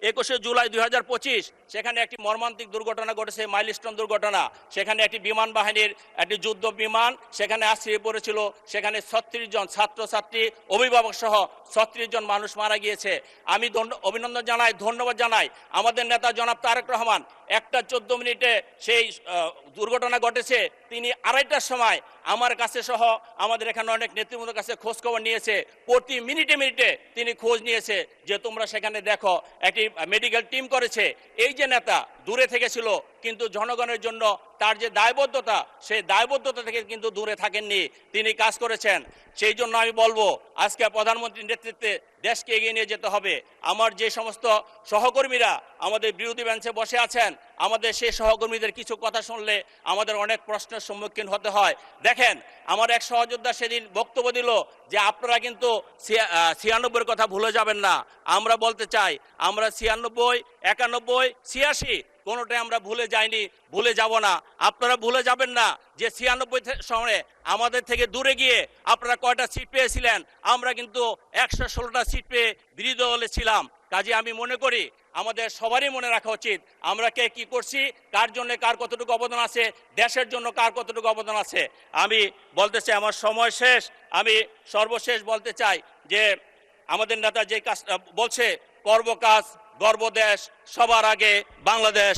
21শে জুলাই 2025 সেখানে একটি মর্মান্তিক দুর্ঘটনা ঘটেছে, মাইলস্টোন দুর্ঘটনা। সেখানে একটি বিমান বাহিনীর একটি যুদ্ধ বিমান সেখানে আশ্রয় পড়েছিল। সেখানে 36 জন ছাত্রছাত্রী, অভিভাবক সহ 36 জন মানুষ মারা গিয়েছে। আমি অভিনন্দন জানাই, ধন্যবাদ জানাই আমাদের নেতা জনাব তারেক রহমান। 1:14 সেই দুর্ঘটনা ঘটেছে, তিনি 2:30টার সময় আমার কাছে সহ আমাদের এখানে অনেক নেতৃবৃন্দের কাছে খোঁজ খবর নিয়েছে। প্রতি মিনিটে মিনিটে তিনি খোঁজ নিয়েছে যে তোমরা সেখানে দেখো, একটি মেডিকেল টিম করেছে। এই যে নেতা দূরে থেকে ছিল, কিন্তু জনগণের জন্য তার যে দায়বদ্ধতা, সেই দায়বদ্ধতা থেকে কিন্তু দূরে থাকেননি, তিনি কাজ করেছেন। সেই জন্য আমি বলবো আজকে প্রধানমন্ত্রীর নেতৃত্বে দেশকে এগিয়ে নিয়ে যেতে হবে। আমার যে সমস্ত সহকর্মীরা আমাদের বিরোধী বেঞ্চে বসে আছেন, আমাদের সেই সহকর্মীদের কিছু কথা শুনলে আমাদের অনেক প্রশ্নের সম্মুখীন হতে হয়। দেখেন, আমার এক সহযোদ্ধা সেদিন বক্তব্য দিল যে আপনারা কিন্তু 96-এর কথা ভুলে যাবেন না। আমরা বলতে চাই, আমরা 96, 91, 86 কোনোটাই আমরা ভুলে যাইনি, ভুলে যাব না। আপনারা ভুলে যাবেন না যে 96 সনে আমাদের থেকে দূরে গিয়ে আপনারা কয়টা সিট পেয়েছিলেন। আমরা কিন্তু 116টা সিট পেয়ে বিরোধী দলে ছিলাম। কাজে আমি মনে করি আমাদের সবারই মনে রাখা উচিত আমরা কে কি করছি, কার জন্য কার কতটুকু অবদান আছে, দেশের জন্য কার কতটুকু অবদান আছে। আমি বলতে চাই, আমার সময় শেষ, আমি সর্বশেষ বলতে চাই যে আমাদের নেতা যে কাজ বলছে, করব কাজ, গর্ব দেশ, সবার আগে বাংলাদেশ।